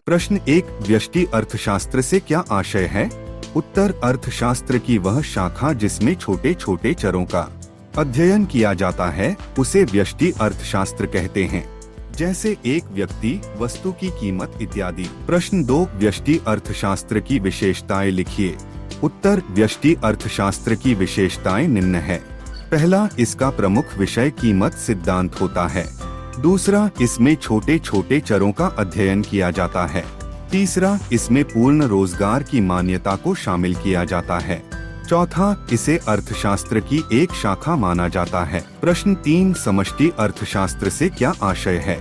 प्रश्न 1, व्यष्टि अर्थशास्त्र से क्या आशय है? उत्तर, अर्थशास्त्र की वह शाखा जिसमें छोटे छोटे चरों का अध्ययन किया जाता है उसे व्यष्टि अर्थशास्त्र कहते हैं, जैसे एक व्यक्ति, वस्तु की कीमत इत्यादि। प्रश्न 2, व्यष्टि अर्थशास्त्र की विशेषताएं लिखिए। उत्तर, व्यष्टि अर्थशास्त्र की विशेषताएं निम्न है। पहला, इसका प्रमुख विषय कीमत सिद्धांत होता है। दूसरा, इसमें छोटे छोटे चरों का अध्ययन किया जाता है। तीसरा, इसमें पूर्ण रोजगार की मान्यता को शामिल किया जाता है। चौथा, इसे अर्थशास्त्र की एक शाखा माना जाता है। प्रश्न 3, समष्टि अर्थशास्त्र से क्या आशय है?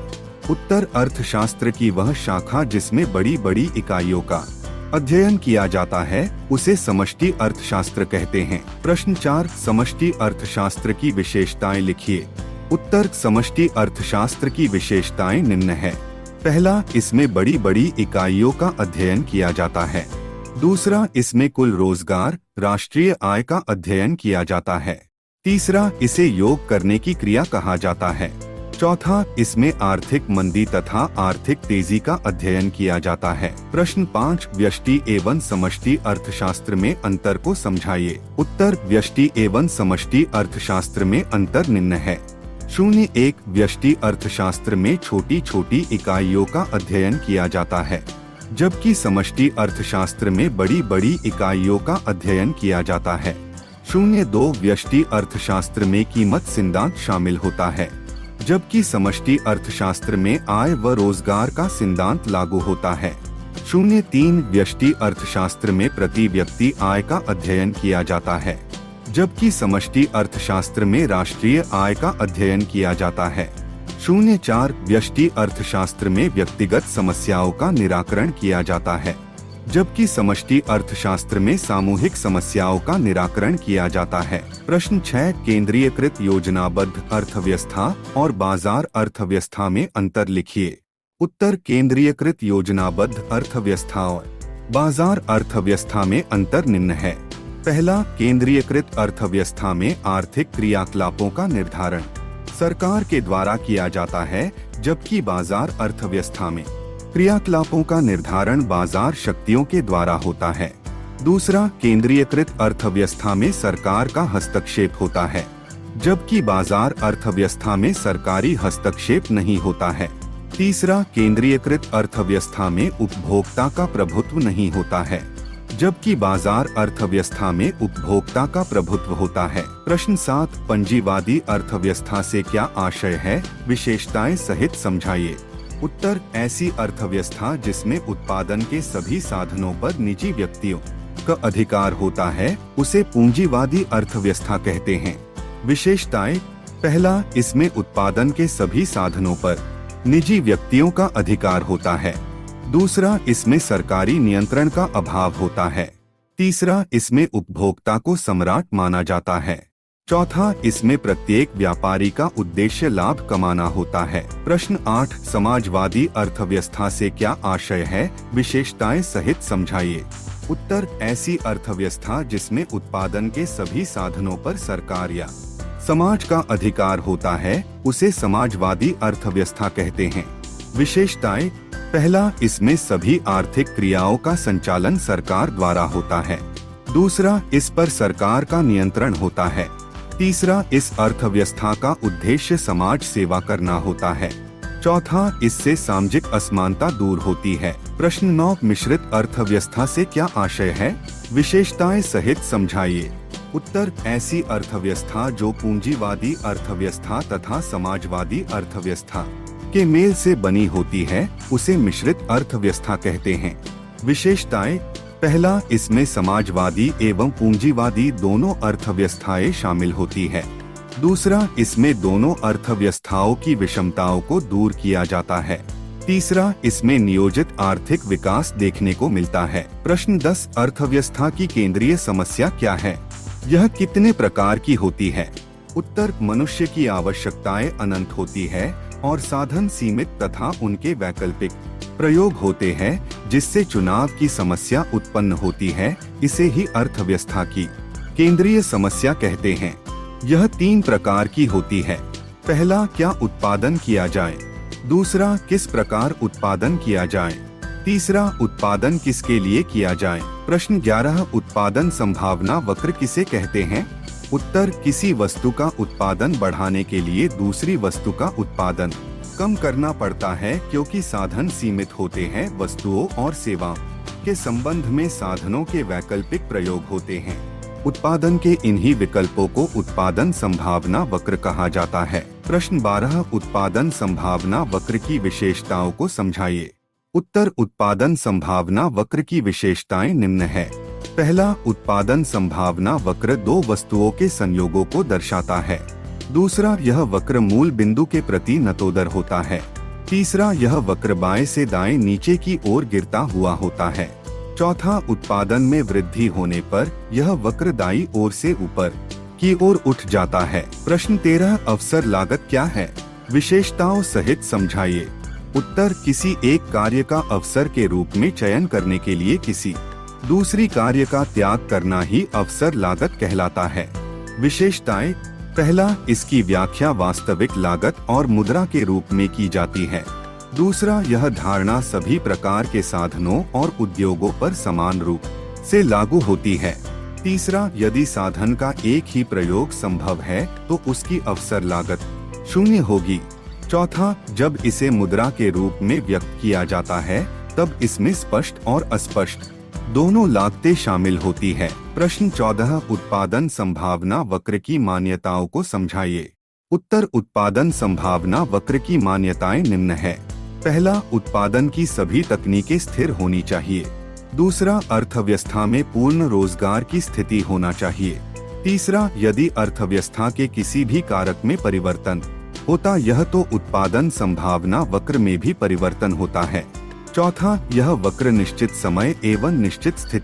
उत्तर, अर्थशास्त्र की वह शाखा जिसमें बड़ी बड़ी इकाइयों का अध्ययन किया जाता है उसे समष्टि अर्थशास्त्र कहते हैं। प्रश्न 4, समष्टि अर्थशास्त्र की विशेषताएं लिखिए। उत्तर, समष्टि अर्थशास्त्र की विशेषताएं निम्न है। पहला, इसमें बड़ी बड़ी इकाइयों का अध्ययन किया जाता है। दूसरा, इसमें कुल रोजगार, राष्ट्रीय आय का अध्ययन किया जाता है। तीसरा, इसे योग करने की क्रिया कहा जाता है। चौथा, इसमें आर्थिक मंदी तथा आर्थिक तेजी का अध्ययन किया जाता है। प्रश्न 5, व्यष्टि एवं समष्टि अर्थशास्त्र में अंतर को समझाइए। उत्तर, व्यष्टि एवं समष्टि अर्थशास्त्र में अंतर निम्न है। 01, व्यष्टि अर्थशास्त्र में छोटी छोटी इकाइयों का अध्ययन किया जाता है, जबकि समष्टि अर्थशास्त्र में बड़ी बड़ी इकाइयों का अध्ययन किया जाता है। 02, व्यष्टि अर्थशास्त्र में कीमत सिद्धांत शामिल होता है, जबकि समष्टि अर्थशास्त्र में आय व रोजगार का सिद्धांत लागू होता है। 03, व्यष्टि अर्थशास्त्र में प्रति व्यक्ति आय का अध्ययन किया जाता है, जबकि समष्टि अर्थशास्त्र में राष्ट्रीय आय का अध्ययन किया जाता है। 04, व्यष्टि अर्थशास्त्र में व्यक्तिगत समस्याओं का निराकरण किया जाता है, जबकि समष्टि अर्थशास्त्र में सामूहिक समस्याओं का निराकरण किया जाता है। प्रश्न 6, केंद्रीयकृत योजनाबद्ध अर्थव्यवस्था और बाजार अर्थव्यवस्था में अंतर लिखिए। उत्तर, केंद्रीयकृत योजनाबद्ध अर्थव्यवस्था और बाजार अर्थव्यवस्था में अंतर निम्न है। पहला, केंद्रीयकृत अर्थव्यवस्था में आर्थिक क्रियाकलापों का निर्धारण सरकार के द्वारा किया जाता है, जबकि बाजार अर्थव्यवस्था में क्रियाकलापों का निर्धारण बाजार शक्तियों के द्वारा होता है। दूसरा, केंद्रीयकृत अर्थव्यवस्था में सरकार का हस्तक्षेप होता है, जबकि बाजार अर्थव्यवस्था में सरकारी हस्तक्षेप नहीं होता है। तीसरा, केंद्रीयकृत अर्थव्यवस्था में उपभोक्ता का प्रभुत्व नहीं होता है, जबकि बाजार अर्थव्यवस्था में उपभोक्ता का प्रभुत्व होता है। प्रश्न 7, पंजीवादी अर्थव्यवस्था से क्या आशय है? विशेषताएं सहित समझाइए। उत्तर, ऐसी अर्थव्यवस्था जिसमें उत्पादन के सभी साधनों पर निजी व्यक्तियों का अधिकार होता है उसे पूंजीवादी अर्थव्यवस्था कहते हैं। विशेषताएं, पहला, इसमें उत्पादन के सभी साधनों पर निजी व्यक्तियों का अधिकार होता है। दूसरा, इसमें सरकारी नियंत्रण का अभाव होता है। तीसरा, इसमें उपभोक्ता को सम्राट माना जाता है। चौथा, इसमें प्रत्येक व्यापारी का उद्देश्य लाभ कमाना होता है। प्रश्न 8, समाजवादी अर्थव्यवस्था से क्या आशय है? विशेषताएं सहित समझाइए। उत्तर, ऐसी अर्थव्यवस्था जिसमें उत्पादन के सभी साधनों पर सरकार या समाज का अधिकार होता है उसे समाजवादी अर्थव्यवस्था कहते हैं। विशेषताएं, पहला, इसमें सभी आर्थिक क्रियाओं का संचालन सरकार द्वारा होता है। दूसरा, इस पर सरकार का नियंत्रण होता है। तीसरा, इस अर्थव्यवस्था का उद्देश्य समाज सेवा करना होता है। चौथा, इससे सामाजिक असमानता दूर होती है। प्रश्न 9, मिश्रित अर्थव्यवस्था से क्या आशय है? विशेषताएं सहित समझाइए। उत्तर, ऐसी अर्थव्यवस्था जो पूंजीवादी अर्थव्यवस्था तथा समाजवादी अर्थव्यवस्था के मेल से बनी होती है उसे मिश्रित अर्थव्यवस्था कहते हैं। विशेषताएं, पहला, इसमें समाजवादी एवं पूंजीवादी दोनों अर्थव्यवस्थाएं शामिल होती है। दूसरा, इसमें दोनों अर्थव्यवस्थाओं की विषमताओं को दूर किया जाता है। तीसरा, इसमें नियोजित आर्थिक विकास देखने को मिलता है। प्रश्न 10, अर्थव्यवस्था की केंद्रीय समस्या क्या है? यह कितने प्रकार की होती है? उत्तर, मनुष्य की आवश्यकताएं अनंत होती है और साधन सीमित तथा उनके वैकल्पिक प्रयोग होते हैं, जिससे चुनाव की समस्या उत्पन्न होती है। इसे ही अर्थव्यवस्था की केंद्रीय समस्या कहते हैं। यह 3 प्रकार की होती है। पहला, क्या उत्पादन किया जाए? दूसरा, किस प्रकार उत्पादन किया जाए? तीसरा, उत्पादन किसके लिए किया जाए। प्रश्न 11, उत्पादन संभावना वक्र किसे कहते हैं। उत्तर, किसी वस्तु का उत्पादन बढ़ाने के लिए दूसरी वस्तु का उत्पादन कम करना पड़ता है, क्योंकि साधन सीमित होते हैं। वस्तुओं और सेवाओं के संबंध में साधनों के वैकल्पिक प्रयोग होते हैं। उत्पादन के इन्हीं विकल्पों को उत्पादन संभावना वक्र कहा जाता है। प्रश्न 12, उत्पादन संभावना वक्र की विशेषताओं को समझाइए। उत्तर, उत्पादन संभावना वक्र की विशेषताएं निम्न है। पहला, उत्पादन संभावना वक्र दो वस्तुओं के संयोगों को दर्शाता है। दूसरा, यह वक्र मूल बिंदु के प्रति नतोदर होता है। तीसरा, यह वक्र बाएं से दाएं नीचे की ओर गिरता हुआ होता है। चौथा, उत्पादन में वृद्धि होने पर यह वक्र दाईं ओर से ऊपर की ओर उठ जाता है। प्रश्न 13, अवसर लागत क्या है, विशेषताओं सहित समझाइए। उत्तर, किसी एक कार्य का अवसर के रूप में चयन करने के लिए किसी दूसरी कार्य का त्याग करना ही अवसर लागत कहलाता है। विशेषताएं, पहला, इसकी व्याख्या वास्तविक लागत और मुद्रा के रूप में की जाती है। दूसरा, यह धारणा सभी प्रकार के साधनों और उद्योगों पर समान रूप से लागू होती है। तीसरा, यदि साधन का एक ही प्रयोग संभव है तो उसकी अवसर लागत 0 होगी। चौथा, जब इसे मुद्रा के रूप में व्यक्त किया जाता है तब इसमें स्पष्ट और अस्पष्ट दोनों लागतें शामिल होती है। प्रश्न 14, उत्पादन संभावना वक्र की मान्यताओं को समझाइए। उत्तर, उत्पादन संभावना वक्र की मान्यताएं निम्न है। पहला, उत्पादन की सभी तकनीकें स्थिर होनी चाहिए। दूसरा, अर्थव्यवस्था में पूर्ण रोजगार की स्थिति होना चाहिए। तीसरा, यदि अर्थव्यवस्था के किसी भी कारक में परिवर्तन होता यह तो उत्पादन संभावना वक्र में भी परिवर्तन होता है। चौथा, यह वक्र निश्चित समय एवं निश्चित स्थिति